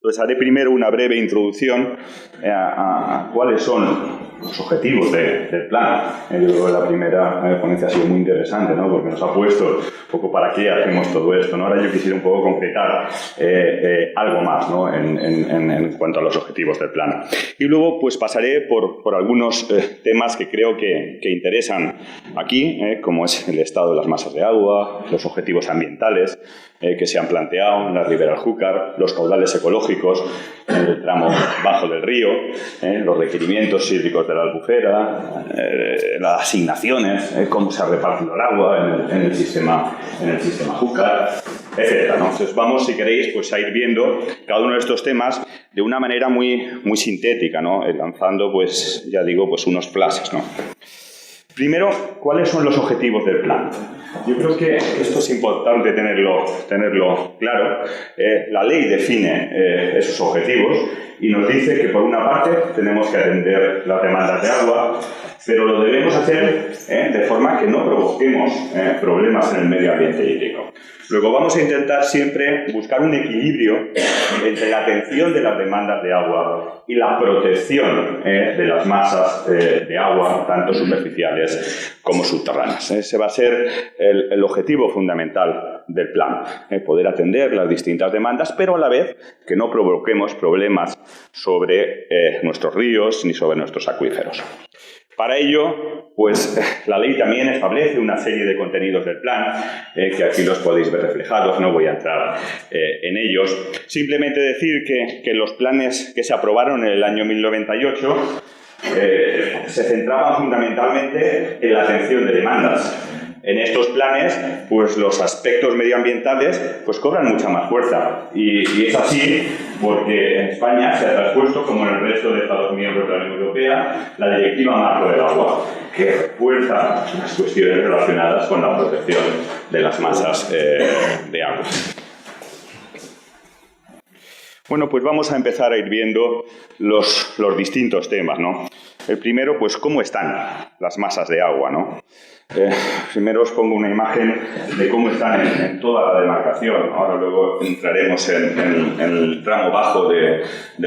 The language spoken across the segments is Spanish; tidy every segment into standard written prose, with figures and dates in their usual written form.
Entonces haré primero una breve introducción a cuáles son los objetivos del plan. Yo creo que la primera ponencia ha sido muy interesante, ¿no? Porque nos ha puesto un poco para qué hacemos todo esto, ¿no? Ahora yo quisiera un poco concretar algo más, ¿no? en cuanto a los objetivos del plan. Y luego pues pasaré por algunos temas que creo que interesan aquí, como es el estado de las masas de agua, los objetivos ambientales que se han planteado en la ribera del Júcar, los caudales ecológicos en el tramo bajo del río, los requerimientos hídricos de la albufera, las asignaciones, cómo se ha repartido el agua en el sistema Júcar, etc., ¿no? Entonces vamos, si queréis, pues a ir viendo cada uno de estos temas de una manera muy sintética, ¿no? Lanzando, pues ya digo, pues unos flashes, ¿no? Primero, ¿cuáles son los objetivos del plan? Yo creo que esto es importante tenerlo claro. La ley define esos objetivos y nos dice que, por una parte, tenemos que atender las demandas de agua, pero lo debemos hacer de forma que no provoquemos problemas en el medio ambiente hídrico. Luego vamos a intentar siempre buscar un equilibrio entre la atención de las demandas de agua y la protección de las masas de agua, tanto superficiales como subterráneas. Ese va a ser el objetivo fundamental del plan, poder atender las distintas demandas, pero a la vez que no provoquemos problemas sobre nuestros ríos ni sobre nuestros acuíferos. Para ello, pues la ley también establece una serie de contenidos del plan, que aquí los podéis ver reflejados, no voy a entrar en ellos. Simplemente decir que los planes que se aprobaron en el año 1098 se centraban fundamentalmente en la atención de demandas. En estos planes, pues los aspectos medioambientales pues cobran mucha más fuerza. Y es así porque en España se ha traspuesto, como en el resto de Estados miembros de la Unión Europea, la Directiva Marco del Agua, que refuerza las cuestiones relacionadas con la protección de las masas de agua. Bueno, pues vamos a empezar a ir viendo los distintos temas, ¿no? El primero, pues, ¿cómo están las masas de agua, ¿no? Primero os pongo una imagen de cómo están en toda la demarcación. Ahora luego entraremos en el tramo bajo del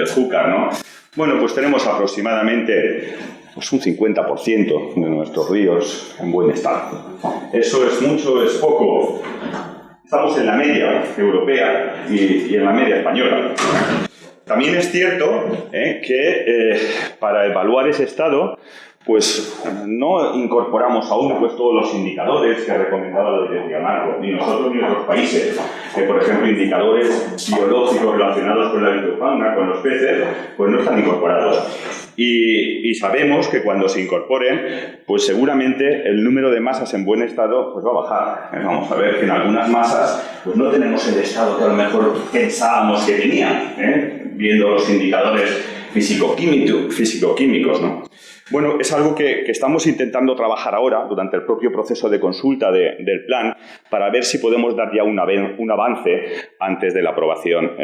Júcar, ¿no? Bueno, pues tenemos aproximadamente pues un 50% de nuestros ríos en buen estado. ¿Eso es mucho, es poco? Estamos en la media europea y en la media española. También es cierto que para evaluar ese estado, pues no incorporamos aún pues todos los indicadores que ha recomendado la Directiva Marco, ni nosotros ni otros países. Por ejemplo, indicadores biológicos relacionados con la biofauna, con los peces, pues no están incorporados. Y sabemos que cuando se incorporen, pues seguramente el número de masas en buen estado pues va a bajar. Vamos a ver que en algunas masas pues no tenemos el estado que a lo mejor pensábamos que tenía, viendo los indicadores físico-químicos, ¿no? Bueno, es algo que estamos intentando trabajar ahora durante el propio proceso de consulta del plan para ver si podemos dar ya un avance antes de la aprobación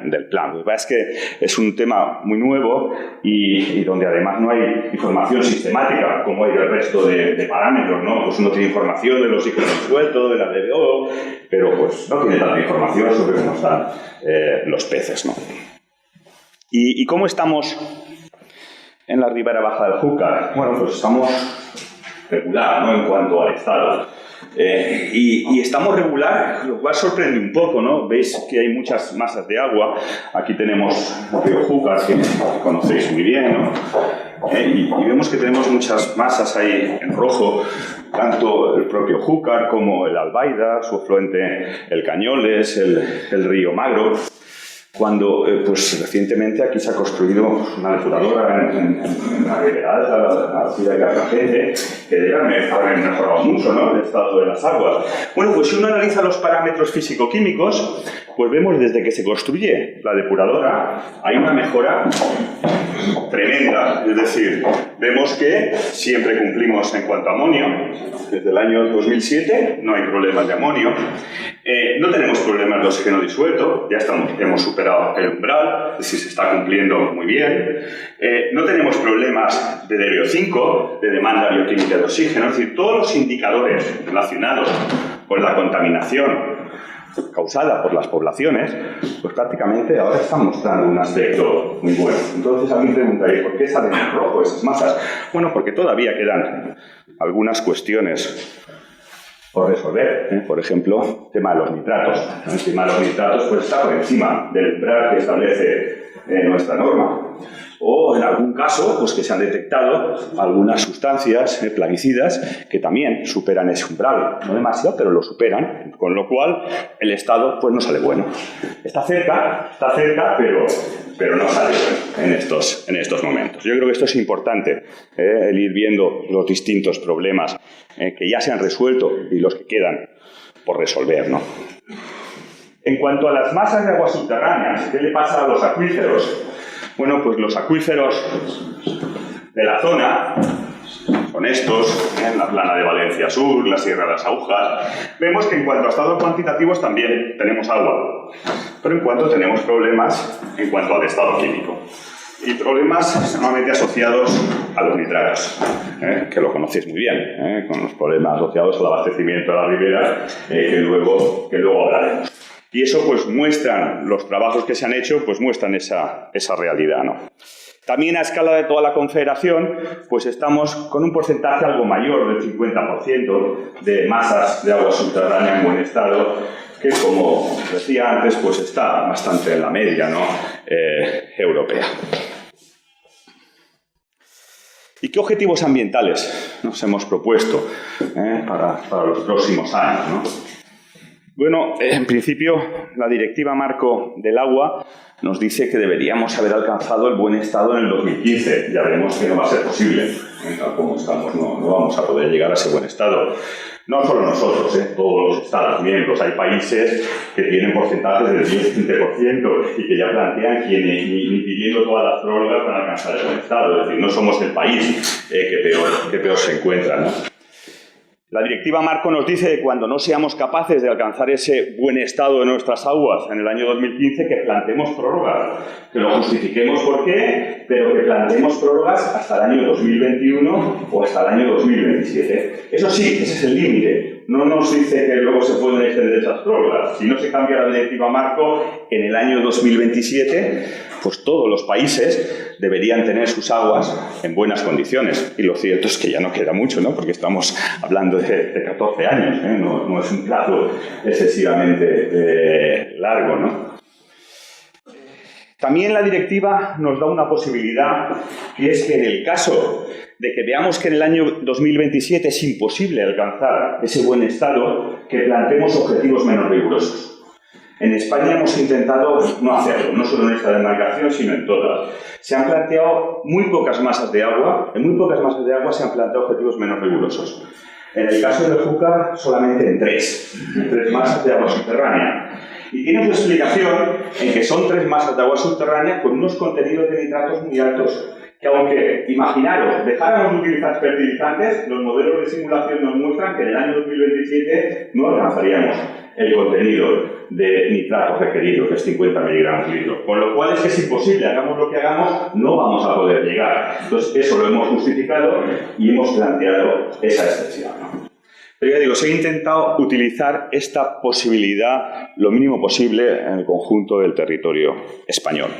del plan. Lo que pasa es que es un tema muy nuevo y donde además no hay información sistemática como hay del resto de parámetros, ¿no? Pues uno tiene información de los ciclos de suelto, de la DBO, pero pues no tiene tanta información sobre cómo están los peces, ¿no? ¿Y cómo estamos en la ribera baja del Júcar? Bueno, pues estamos regular, ¿no?, en cuanto al estado. Y estamos regular, lo cual sorprende un poco, ¿no? Veis que hay muchas masas de agua. Aquí tenemos el río Júcar, que conocéis muy bien, ¿no? Y vemos que tenemos muchas masas ahí en rojo, tanto el propio Júcar como el Albaida, su afluente el Cañoles, el río Magro. Cuando pues recientemente aquí se ha construido una depuradora en la ribera alta, la ciudad de Cartagena, que debe haber mejorado mucho, ¿no?, el estado de las aguas. Bueno, pues si uno analiza los parámetros físico-químicos, pues vemos desde que se construye la depuradora hay una mejora tremenda. Es decir, vemos que siempre cumplimos en cuanto a amonio. Desde el año 2007 no hay problemas de amonio. No tenemos problemas de oxígeno disuelto, ya hemos superado el umbral, es decir, se está cumpliendo muy bien. No tenemos problemas de DBO5, de demanda bioquímica de oxígeno, es decir, todos los indicadores relacionados con la contaminación causada por las poblaciones, pues prácticamente ahora están mostrando un aspecto muy bueno. Entonces alguien preguntaría, ¿por qué salen en rojo esas masas? Bueno, porque todavía quedan algunas cuestiones por resolver, ¿eh? Por ejemplo, el tema de los nitratos. El tema de los nitratos pues, está por encima del umbral que establece nuestra norma. O en algún caso, pues que se han detectado algunas sustancias plaguicidas que también superan ese umbral. No demasiado, pero lo superan, con lo cual el estado pues no sale bueno. Está cerca, pero no sale bueno en estos momentos. Yo creo que esto es importante, el ir viendo los distintos problemas que ya se han resuelto y los que quedan por resolver, ¿no? En cuanto a las masas de aguas subterráneas, ¿qué le pasa a los acuíferos? Bueno, pues los acuíferos de la zona son estos, en la plana de Valencia Sur, la Sierra de las Agujas. Vemos que en cuanto a estados cuantitativos también tenemos agua, pero en cuanto tenemos problemas en cuanto al estado químico. Y problemas normalmente asociados a los nitratos, que lo conocéis muy bien, con los problemas asociados al abastecimiento de la ribera, que luego hablaremos. Y eso pues muestran, los trabajos que se han hecho, pues muestran esa realidad, ¿no? También a escala de toda la Confederación, pues estamos con un porcentaje algo mayor del 50% de masas de agua subterránea en buen estado, que como decía antes, pues está bastante en la media, ¿no? Europea. ¿Y qué objetivos ambientales nos hemos propuesto para los próximos años, ¿no? Bueno, en principio, la Directiva Marco del Agua nos dice que deberíamos haber alcanzado el buen estado en el 2015. Ya veremos que no va a ser posible. Tal como estamos, no vamos a poder llegar a ese buen estado. No solo nosotros, todos los Estados miembros. Hay países que tienen porcentajes del 10-15% y que ya plantean que ni pidiendo todas las prórrogas para alcanzar el buen estado. Es decir, no somos el país que peor se encuentra, ¿no? La Directiva Marco nos dice que cuando no seamos capaces de alcanzar ese buen estado de nuestras aguas en el año 2015, que planteemos prórrogas, que lo justifiquemos por qué, pero que planteemos prórrogas hasta el año 2021 o hasta el año 2027. Eso sí, ese es el límite. No nos dice que luego se pueden extender esas prórrogas. Si no se cambia la Directiva Marco, en el año 2027, pues todos los países deberían tener sus aguas en buenas condiciones. Y lo cierto es que ya no queda mucho, ¿no? Porque estamos hablando de 14 años, ¿eh? No es un plazo excesivamente largo, ¿no? También la directiva nos da una posibilidad, y es que en el caso de que veamos que en el año 2027 es imposible alcanzar ese buen estado, que planteemos objetivos menos rigurosos. En España hemos intentado no hacerlo, no solo en esta demarcación, sino en todas. Se han planteado muy pocas masas de agua, en muy pocas masas de agua se han planteado objetivos menos rigurosos. En el caso de Júcar, solamente en tres masas de agua subterránea. Y tiene su explicación en que son 3 masas de agua subterránea con unos contenidos de nitratos muy altos, que aunque, imaginaros, dejáramos de utilizar fertilizantes, los modelos de simulación nos muestran que en el año 2027 no alcanzaríamos el contenido de nitratos requeridos, que es 50 miligramos litro. Con lo cual es que es imposible, hagamos lo que hagamos, no vamos a poder llegar. Entonces, eso lo hemos justificado y hemos planteado esa excepción, ¿no? Pero ya digo, se ha intentado utilizar esta posibilidad lo mínimo posible en el conjunto del territorio español.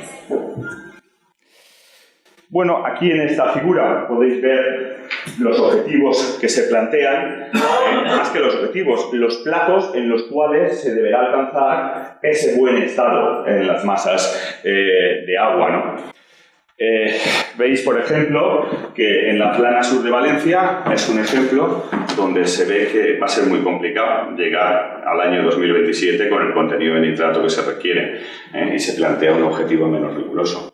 Bueno, aquí en esta figura podéis ver los objetivos que se plantean, más que los objetivos, los plazos en los cuales se deberá alcanzar ese buen estado en las masas de agua, ¿no? Veis, por ejemplo, que en la plana sur de Valencia es un ejemplo donde se ve que va a ser muy complicado llegar al año 2027 con el contenido de nitrato que se requiere, y se plantea un objetivo menos riguroso.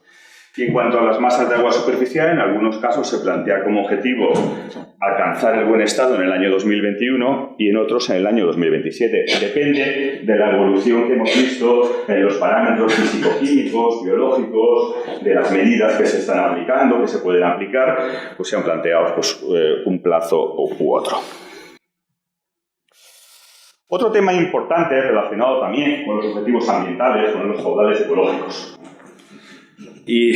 Y en cuanto a las masas de agua superficial, en algunos casos se plantea como objetivo alcanzar el buen estado en el año 2021 y en otros en el año 2027. Depende de la evolución que hemos visto en los parámetros físico-químicos, biológicos, de las medidas que se están aplicando, que se pueden aplicar, pues se han planteado un plazo u otro. Otro tema importante relacionado también con los objetivos ambientales son los caudales ecológicos. Y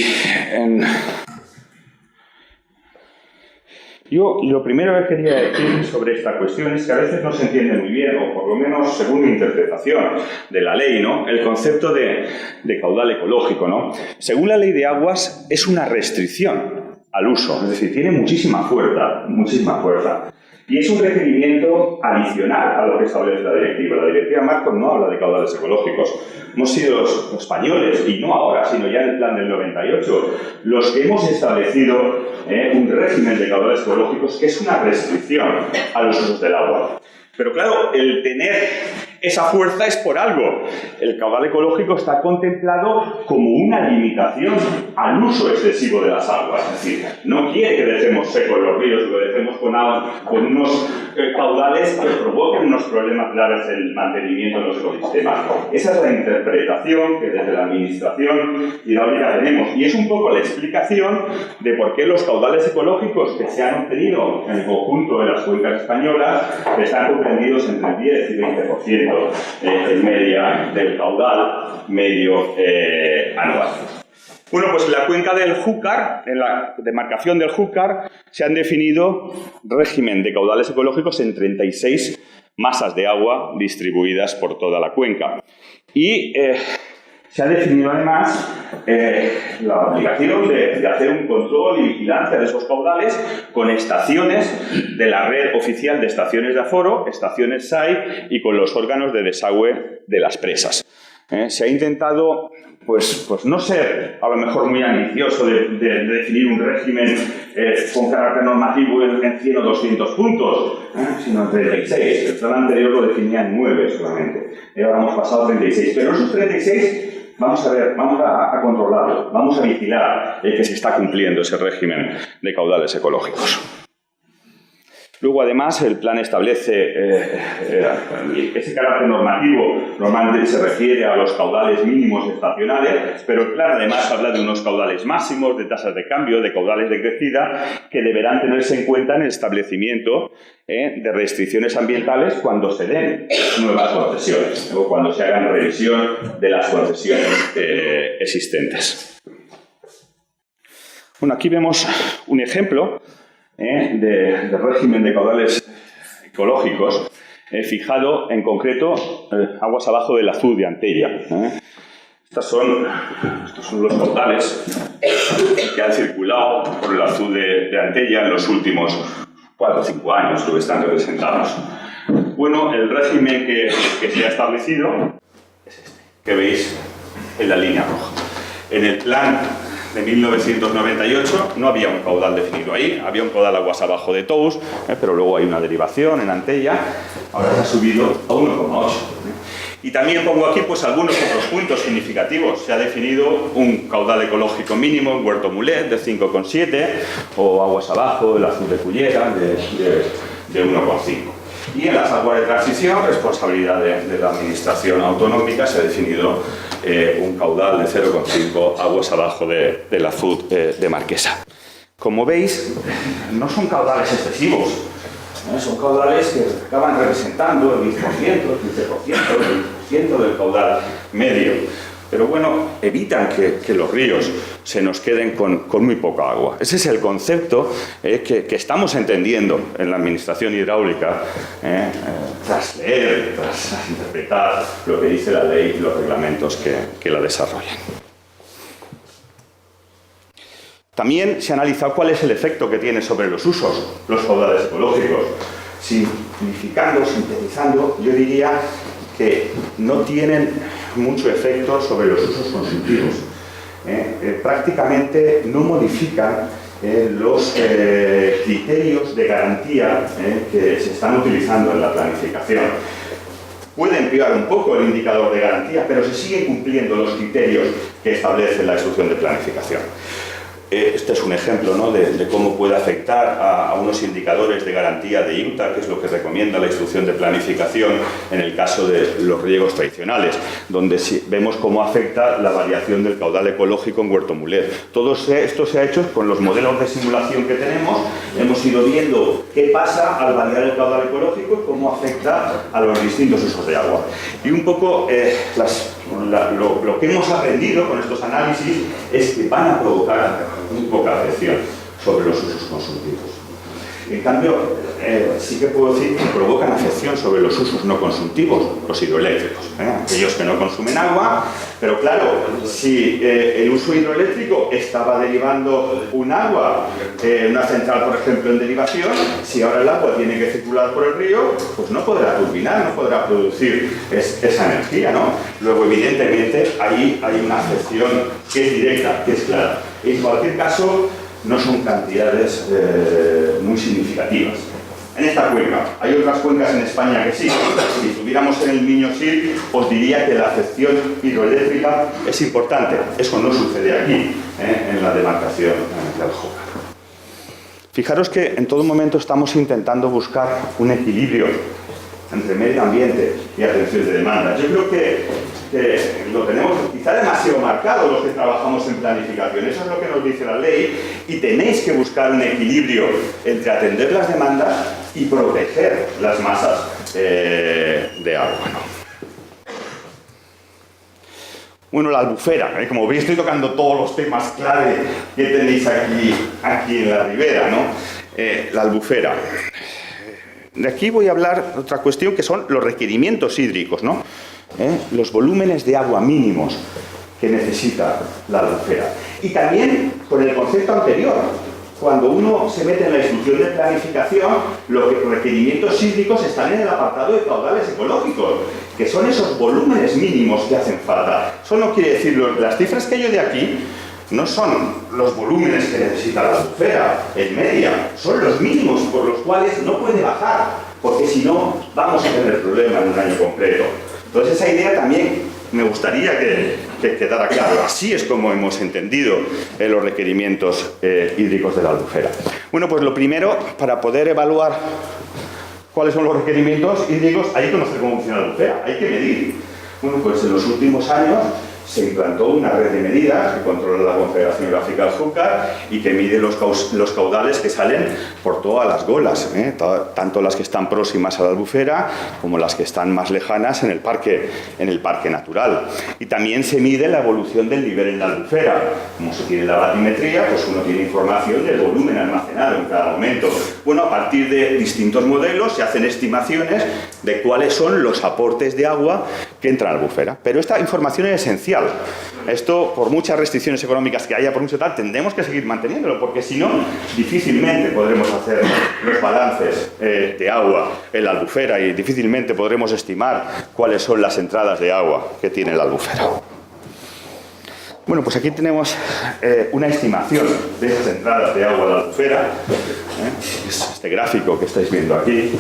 Yo lo primero que quería decir sobre esta cuestión es que a veces no se entiende muy bien, o por lo menos según mi interpretación de la ley, ¿no?, el concepto de caudal ecológico, ¿no? Según la ley de aguas, es una restricción al uso, es decir, tiene muchísima fuerza, muchísima fuerza. Y es un requerimiento adicional a lo que establece la directiva. La directiva marco no habla de caudales ecológicos. Hemos sido los españoles, y no ahora, sino ya en el plan del 98, los que hemos establecido un régimen de caudales ecológicos que es una restricción a los usos del agua. Pero claro, el tener esa fuerza es por algo. El caudal ecológico está contemplado como una limitación al uso excesivo de las aguas. Es decir, no quiere que dejemos secos los ríos, que dejemos con unos caudales que provoquen unos problemas graves en el mantenimiento de los ecosistemas. Esa es la interpretación que desde la Administración hidráulica tenemos. Y es un poco la explicación de por qué los caudales ecológicos que se han obtenido en el conjunto de las cuencas españolas están comprendidos entre el 10 y 20% en media del caudal medio anual. Bueno, pues en la cuenca del Júcar, en la demarcación del Júcar, se han definido régimen de caudales ecológicos en 36 masas de agua distribuidas por toda la cuenca. Y se ha definido además la obligación de hacer un control y vigilancia de esos caudales con estaciones de la red oficial de estaciones de aforo, estaciones SAI y con los órganos de desagüe de las presas. Se ha intentado pues no ser a lo mejor muy ambicioso de definir un régimen con carácter normativo en 100 o 200 puntos, sino en 36. El plan anterior lo definía en 9 solamente. Y ahora hemos pasado a 36. Pero esos 36 vamos a ver, vamos a controlarlo, vamos a vigilar que se está cumpliendo ese régimen de caudales ecológicos. Luego, además, el plan establece ese carácter normativo, normalmente se refiere a los caudales mínimos estacionales, pero el plan además habla de unos caudales máximos, de tasas de cambio, de caudales de crecida, que deberán tenerse en cuenta en el establecimiento de restricciones ambientales cuando se den nuevas concesiones o cuando se hagan revisión de las concesiones existentes. Bueno, aquí vemos un ejemplo de régimen de caudales ecológicos, fijado en concreto aguas abajo del Azud de Antella. Estos son los caudales que han circulado por el Azud de Antella en los últimos 4 o 5 años, lo que están representados. Bueno, el régimen que se ha establecido es este, que veis en la línea roja. En el plan de 1998 no había un caudal definido ahí, había un caudal aguas abajo de Tous, pero luego hay una derivación en Antella, ahora se ha subido a 1,8. Y también pongo aquí pues algunos otros puntos significativos. Se ha definido un caudal ecológico mínimo en Huerto Mulet de 5,7 o aguas abajo, el Azud de Cullera de 1,5. Y en las aguas de transición, responsabilidad de la Administración autonómica, se ha definido un caudal de 0,5 aguas abajo del Azud de Marquesa. Como veis, no son caudales excesivos, son caudales que acaban representando el 10%, el 15%, el 20% del caudal medio. Pero bueno, evitan que los ríos se nos queden con muy poca agua. Ese es el concepto que estamos entendiendo en la Administración hidráulica tras leer, tras interpretar lo que dice la ley y los reglamentos que la desarrollan. También se ha analizado cuál es el efecto que tiene sobre los usos los caudales ecológicos. Simplificando, sintetizando, yo diría que no tienen mucho efecto sobre los usos consultivos. Prácticamente no modifican los criterios de garantía que se están utilizando en la planificación. Puede empeorar un poco el indicador de garantía, pero se siguen cumpliendo los criterios que establece la instrucción de planificación. Este es un ejemplo, ¿no?, de cómo puede afectar a unos indicadores de garantía de IUTA, que es lo que recomienda la instrucción de planificación en el caso de los riegos tradicionales, donde vemos cómo afecta la variación del caudal ecológico en Huerto Mulet. Todo esto se ha hecho con los modelos de simulación que tenemos. Hemos ido viendo qué pasa al variar el caudal ecológico y cómo afecta a los distintos usos de agua. Y un poco lo que hemos aprendido con estos análisis es que van a provocar muy poca afección sobre los usos consultivos. En cambio, sí que puedo decir que provocan afección sobre los usos no consultivos, los hidroeléctricos, aquellos que no consumen agua, pero claro, si el uso hidroeléctrico estaba derivando un agua, una central, por ejemplo, en derivación, si ahora el agua tiene que circular por el río, pues no podrá turbinar, no podrá producir esa energía, ¿no? Luego, evidentemente, ahí hay una afección que es directa, que es clara. En cualquier caso, no son cantidades muy significativas. En esta cuenca, hay otras cuencas en España que sí. Si estuviéramos en el Miño-Sil, os diría que la afección hidroeléctrica es importante. Eso no sucede aquí, en la demarcación del Júcar. Fijaros que en todo momento estamos intentando buscar un equilibrio entre medio ambiente y atención de demanda. Yo creo que lo tenemos quizá demasiado marcado los que trabajamos en planificación. Eso es lo que nos dice la ley, y tenéis que buscar un equilibrio entre atender las demandas y proteger las masas de agua, ¿no? Bueno, la albufera, como veis estoy tocando todos los temas clave que tenéis aquí en la ribera, ¿no? La albufera. De aquí voy a hablar de otra cuestión, que son los requerimientos hídricos, ¿no? Los volúmenes de agua mínimos que necesita la albufera. Y también con el concepto anterior, cuando uno se mete en la instrucción de planificación, los requerimientos hídricos están en el apartado de caudales ecológicos, que son esos volúmenes mínimos que hacen falta. Eso no quiere decir, las cifras que yo de aquí no son los volúmenes que necesita la albufera en media, son los mínimos por los cuales no puede bajar, porque si no vamos a tener problemas en un año concreto. Entonces esa idea también me gustaría que quedara claro. Así es como hemos entendido los requerimientos hídricos de la albufera. Bueno, pues lo primero, para poder evaluar cuáles son los requerimientos hídricos, hay que conocer cómo funciona la albufera, hay que medir. Bueno, pues en los últimos años se implantó una red de medidas que controla la Confederación Hidrográfica del Júcar y que mide los caudales que salen por todas las golas, tanto las que están próximas a la albufera como las que están más lejanas en el parque natural. Y también se mide la evolución del nivel en la albufera. Como se tiene la batimetría, pues uno tiene información del volumen almacenado en cada momento. Bueno, a partir de distintos modelos se hacen estimaciones de cuáles son los aportes de agua que entran a la albufera. Pero esta información es esencial. Esto, por muchas restricciones económicas que haya, por mucho tal, tendremos que seguir manteniéndolo, porque si no, difícilmente podremos hacer los balances de agua en la albufera y difícilmente podremos estimar cuáles son las entradas de agua que tiene la albufera. Bueno, pues aquí tenemos una estimación de esas entradas de agua a la albufera. Es este gráfico que estáis viendo aquí.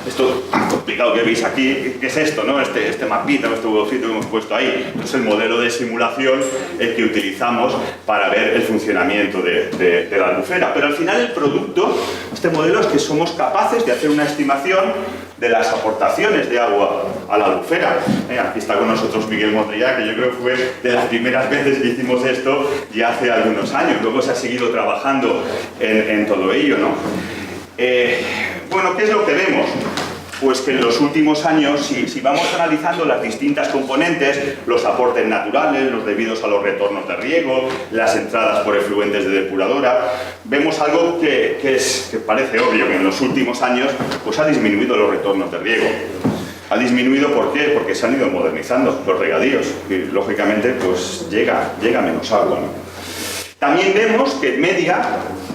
Esto tan complicado que veis aquí, ¿qué es esto, no? Este mapita, este botecito que hemos puesto ahí. Esto es el modelo de simulación que utilizamos para ver el funcionamiento de la albufera. Pero al final el producto, este modelo, es que somos capaces de hacer una estimación de las aportaciones de agua a la albufera. Aquí está con nosotros Miguel Montellá, que yo creo que fue de las primeras veces que hicimos esto ya hace algunos años. Luego se ha seguido trabajando en todo ello, ¿no? Bueno, ¿qué es lo que vemos? Pues que en los últimos años, si vamos analizando las distintas componentes, los aportes naturales, los debidos a los retornos de riego, las entradas por efluentes de depuradora, vemos algo que parece obvio, que en los últimos años pues ha disminuido los retornos de riego. Ha disminuido, ¿por qué? Porque se han ido modernizando los regadíos y, lógicamente, pues llega menos agua, ¿no? También vemos que en media,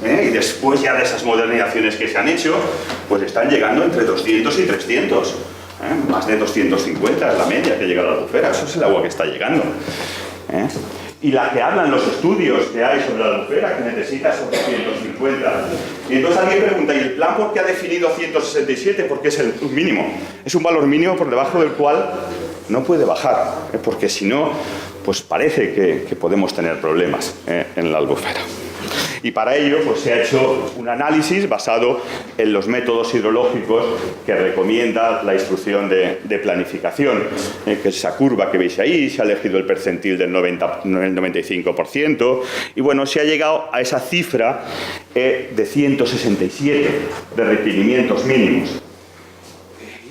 y después ya de esas modernizaciones que se han hecho, pues están llegando entre 200 y 300. Más de 250 es la media que llega a la albufera. Eso es el agua que está llegando. Y la que hablan los estudios que hay sobre la albufera, que necesita esos 250. Y entonces alguien pregunta, ¿y el plan por qué ha definido 167? Porque es el mínimo. Es un valor mínimo por debajo del cual no puede bajar, porque si no, pues parece que podemos tener problemas en la albufera. Y para ello pues, se ha hecho un análisis basado en los métodos hidrológicos que recomienda la instrucción de planificación, que es esa curva que veis ahí. Se ha elegido el percentil del 95%, y bueno, se ha llegado a esa cifra de 167 de requerimientos mínimos.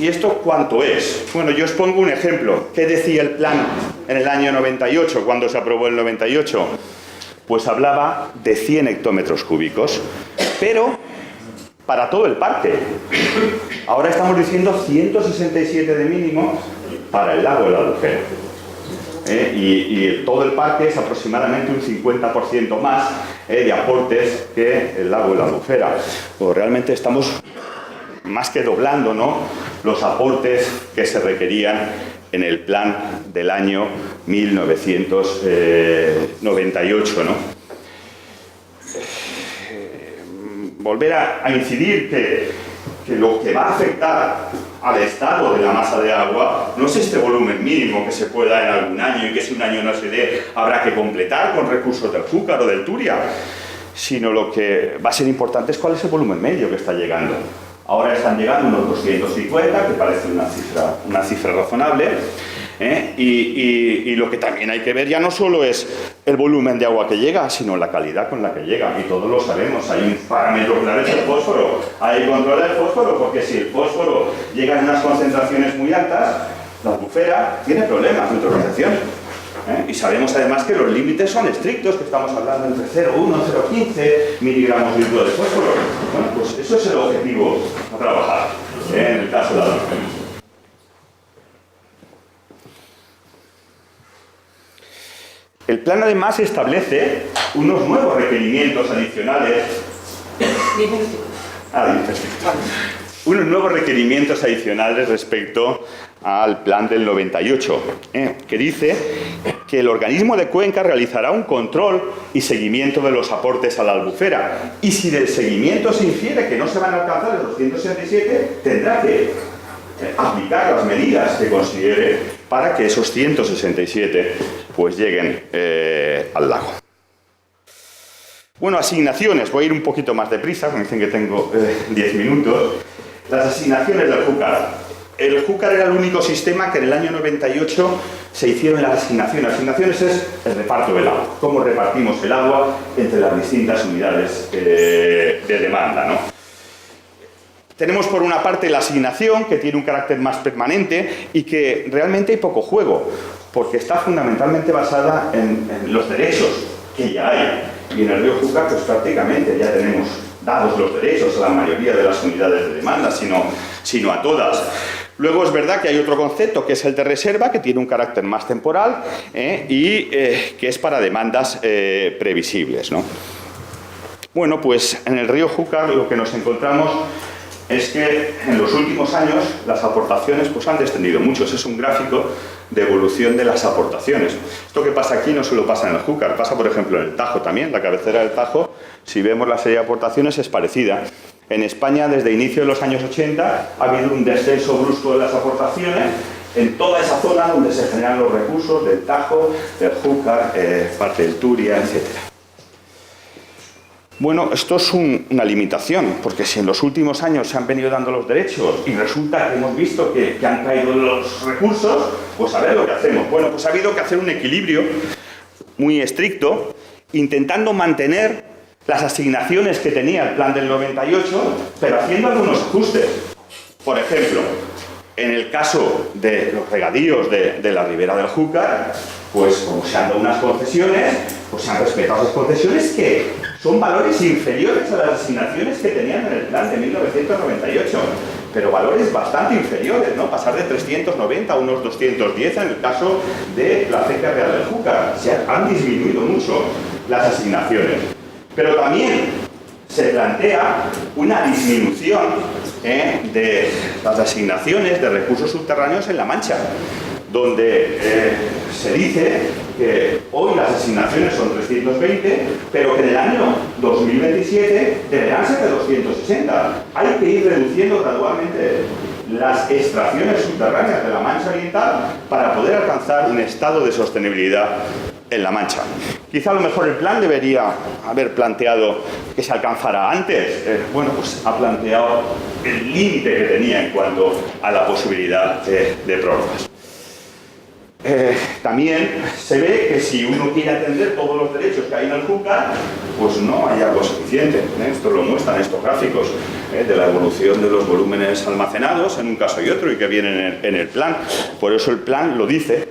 ¿Y esto cuánto es? Bueno, yo os pongo un ejemplo. ¿Qué decía el plan en el año 98, cuando se aprobó el 98? Pues hablaba de 100 hectómetros cúbicos. Pero para todo el parque. Ahora estamos diciendo 167 de mínimo para el lago de la Albufera. Y todo el parque es aproximadamente un 50% más de aportes que el lago de la Albufera. Pues realmente estamos más que doblando, ¿no?, los aportes que se requerían en el plan del año 1998, ¿no? Volver a incidir que lo que va a afectar al estado de la masa de agua no es este volumen mínimo que se pueda en algún año y que si un año no se dé habrá que completar con recursos del Júcar o del Turia, sino lo que va a ser importante es cuál es el volumen medio que está llegando. Ahora están llegando unos 250, que parece una cifra razonable, y lo que también hay que ver ya no solo es el volumen de agua que llega, sino la calidad con la que llega, y todos lo sabemos. Hay un parámetro clave, es el fósforo. Hay que controlar el fósforo, porque si el fósforo llega en unas concentraciones muy altas, la albufera tiene problemas de eutrofización. Y sabemos además que los límites son estrictos, que estamos hablando entre 0,1 y 0,15 miligramos litro de fósforo. Bueno, pues eso es el objetivo a trabajar en el caso de la albufera. El plan además establece unos nuevos requerimientos adicionales. 10 minutos. Perfecto. Unos nuevos requerimientos adicionales respecto al plan del 98, que dice que el organismo de Cuenca realizará un control y seguimiento de los aportes a la albufera, y si del seguimiento se infiere que no se van a alcanzar los 267, tendrá que aplicar las medidas que considere para que esos 167 pues lleguen al lago. Bueno, asignaciones. Voy a ir un poquito más deprisa, me dicen que tengo 10 minutos. Las asignaciones del Júcar. El Júcar era el único sistema que en el año 98 se hicieron las asignaciones. Asignaciones es el reparto del agua, cómo repartimos el agua entre las distintas unidades de demanda, ¿no? Tenemos por una parte la asignación, que tiene un carácter más permanente y que realmente hay poco juego, porque está fundamentalmente basada en los derechos que ya hay. Y en el río Júcar pues prácticamente ya tenemos dados los derechos a la mayoría de las unidades de demanda, sino a todas. Luego es verdad que hay otro concepto, que es el de reserva, que tiene un carácter más temporal y que es para demandas previsibles, ¿no? Bueno, pues en el río Júcar lo que nos encontramos es que en los últimos años las aportaciones pues han descendido mucho. Ese es un gráfico de evolución de las aportaciones. Esto que pasa aquí no solo pasa en el Júcar, pasa por ejemplo en el Tajo también. La cabecera del Tajo, si vemos la serie de aportaciones, es parecida. En España, desde inicio de los años 80, ha habido un descenso brusco de las aportaciones en toda esa zona donde se generan los recursos del Tajo, del Júcar, parte del Turia, etc. Bueno, esto es una limitación, porque si en los últimos años se han venido dando los derechos y resulta que hemos visto que han caído los recursos, pues a ver lo que hacemos. Bueno, pues ha habido que hacer un equilibrio muy estricto, intentando mantener las asignaciones que tenía el plan del 98, pero haciendo algunos ajustes. Por ejemplo, en el caso de los regadíos de la ribera del Júcar, pues como se han dado unas concesiones, pues se han respetado esas concesiones que son valores inferiores a las asignaciones que tenían en el plan de 1998, pero valores bastante inferiores, ¿no? Pasar de 390 a unos 210 en el caso de la Ceca Real del Júcar. Se han disminuido mucho las asignaciones, pero también se plantea una disminución de las asignaciones de recursos subterráneos en La Mancha, donde se dice que hoy las asignaciones son 320, pero que en el año 2027 deberán ser de 260. Hay que ir reduciendo gradualmente las extracciones subterráneas de la Mancha Oriental para poder alcanzar un estado de sostenibilidad en La Mancha. Quizá a lo mejor el plan debería haber planteado que se alcanzara antes. Bueno, pues ha planteado el límite que tenía en cuanto a la posibilidad de prórrogas. También se ve que si uno quiere atender todos los derechos que hay en el Júcar, pues no hay agua suficiente. Esto lo muestran estos gráficos de la evolución de los volúmenes almacenados en un caso y otro y que vienen en el plan. Por eso el plan lo dice,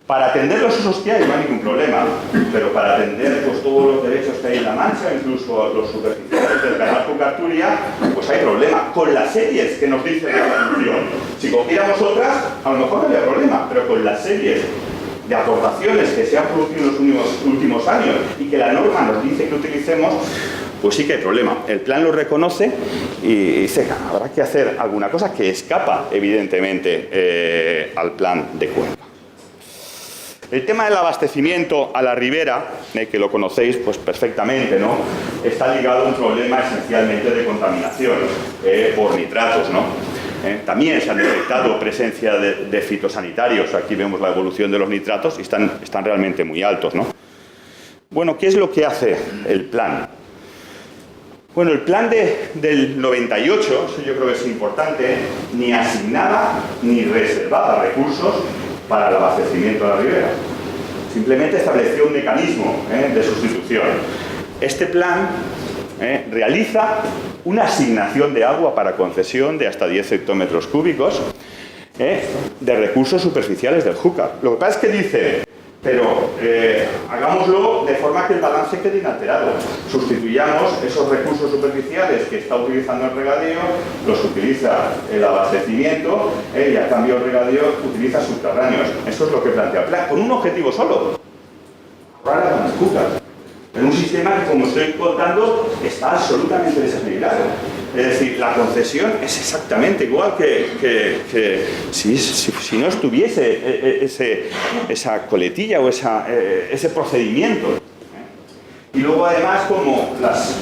Para atender los usos que hay no hay ningún problema, pero para atender pues, todos los derechos que hay en La Mancha, incluso los superficiales del canal Júcar-Turia, pues hay problema. Con las series que nos dice la evolución. Si cogiéramos otras, a lo mejor no había problema, pero con las series de aportaciones que se han producido en los últimos años y que la norma nos dice que utilicemos, pues sí que hay problema. El plan lo reconoce y dice que habrá que hacer alguna cosa que escapa, evidentemente, al plan de Cuenca. El tema del abastecimiento a la ribera, que lo conocéis pues perfectamente, ¿no? Está ligado a un problema esencialmente de contaminación por nitratos, ¿no? También se han detectado presencia de fitosanitarios. Aquí vemos la evolución de los nitratos y están realmente muy altos, ¿no? Bueno, ¿qué es lo que hace el plan? Bueno, el plan del 98, eso yo creo que es importante, ni asignaba ni reservaba recursos para el abastecimiento de la ribera. Simplemente estableció un mecanismo de sustitución. Este plan realiza una asignación de agua para concesión de hasta 10 hectómetros cúbicos de recursos superficiales del Júcar. Lo que pasa es que dice, pero hagámoslo de forma que el balance quede inalterado. Sustituyamos esos recursos superficiales que está utilizando el regadío, los utiliza el abastecimiento y a cambio el regadío utiliza subterráneos. Eso es lo que plantea el plan, con un objetivo solo: ahorrar a las Júcar. En un sistema que, como estoy contando, está absolutamente desequilibrado. Es decir, la concesión es exactamente igual que si no estuviese esa coletilla o ese procedimiento. Y luego, además, como las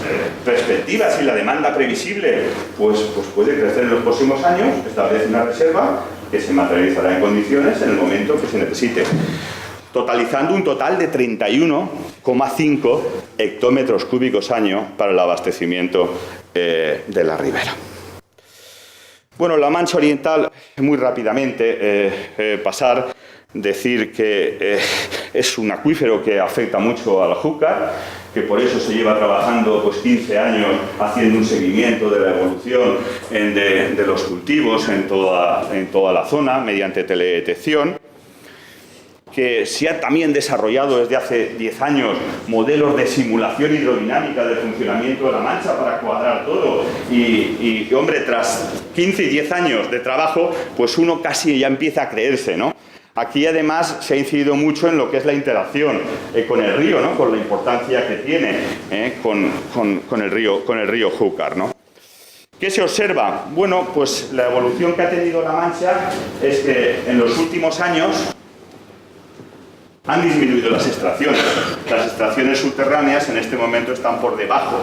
perspectivas y la demanda previsible pues puede crecer en los próximos años, establece una reserva que se materializará en condiciones en el momento que se necesite, totalizando un total de 31,5 hectómetros cúbicos año para el abastecimiento de la ribera. Bueno, la Mancha Oriental, muy rápidamente decir que es un acuífero que afecta mucho al Júcar, que por eso se lleva trabajando pues 15 años haciendo un seguimiento de la evolución de los cultivos en toda la zona mediante teledetección, que se ha también desarrollado desde hace 10 años modelos de simulación hidrodinámica del funcionamiento de la Mancha para cuadrar todo. Y hombre, tras 15 y 10 años de trabajo, pues uno casi ya empieza a creerse, ¿no? Aquí, además, se ha incidido mucho en lo que es la interacción con el río, ¿no? Con la importancia que tiene con el río Júcar, ¿no? ¿Qué se observa? Bueno, pues la evolución que ha tenido la Mancha es que en los últimos años han disminuido las extracciones. Las extracciones subterráneas en este momento están por debajo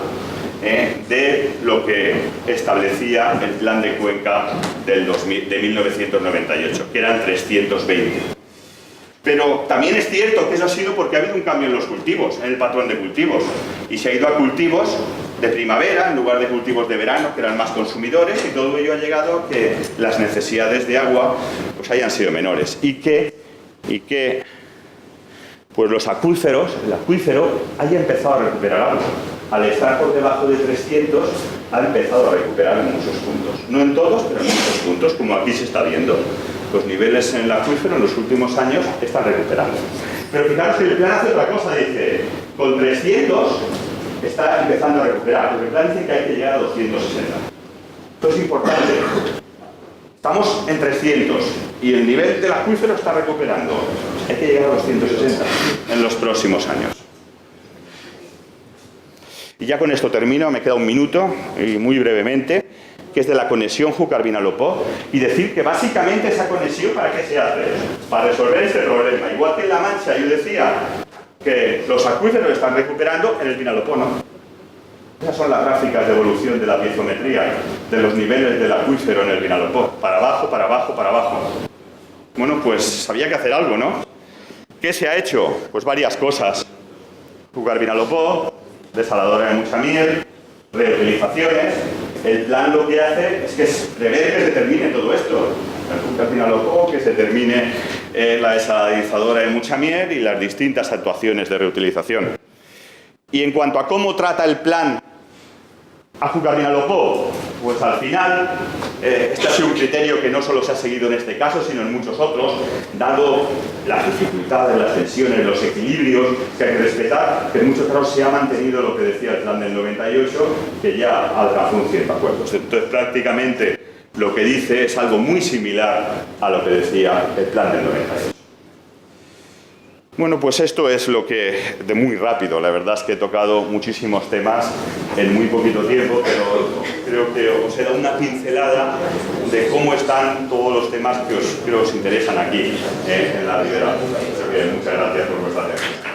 de lo que establecía el plan de Cuenca de 1998, que eran 320. Pero también es cierto que eso ha sido porque ha habido un cambio en los cultivos, en el patrón de cultivos, y se ha ido a cultivos de primavera en lugar de cultivos de verano, que eran más consumidores, y todo ello ha llegado a que las necesidades de agua pues hayan sido menores y que pues los acuíferos, el acuífero haya empezado a recuperar agua. Al estar por debajo de 300, ha empezado a recuperar en muchos puntos. No en todos, pero en muchos puntos, como aquí se está viendo. Los niveles en el acuífero en los últimos años están recuperando. Pero fijaros que el plan hace otra cosa, dice, con 300 está empezando a recuperar, porque el plan dice que hay que llegar a 260. Esto es importante. Estamos en 300 y el nivel del acuífero está recuperando. Hay que llegar a 260 en los próximos años. Y ya con esto termino, me queda un minuto, y muy brevemente, que es de la conexión Júcar-Vinalopó, y decir que básicamente esa conexión, ¿para qué se hace? Para resolver este problema. Igual que en La Mancha yo decía que los acuíferos están recuperando, en el Vinalopó no. Esas son las gráficas de evolución de la piezometría, de los niveles del acuífero en el Vinalopó. Para abajo, para abajo, para abajo. Bueno, pues había que hacer algo, ¿no? ¿Qué se ha hecho? Pues varias cosas. Júcar-Vinalopó, desaladora de Muchamiel, reutilizaciones. El plan lo que hace es que prever que se termine todo esto. El Júcar-Vinalopó, que se termine la desaladizadora de Muchamiel y las distintas actuaciones de reutilización. Y en cuanto a cómo trata el plan a Júcar-Vinalopó, pues al final Este ha sido un criterio que no solo se ha seguido en este caso, sino en muchos otros, dado las dificultades, las tensiones, los equilibrios que hay que respetar, que en muchos casos se ha mantenido lo que decía el plan del 98, que ya alcanzó un cierto acuerdo. Entonces, prácticamente lo que dice es algo muy similar a lo que decía el plan del 98. Bueno, pues esto es lo que, de muy rápido, la verdad es que he tocado muchísimos temas en muy poquito tiempo, pero creo que os he dado una pincelada de cómo están todos los temas que os interesan aquí en la Ribera. Muchas gracias por vuestra atención.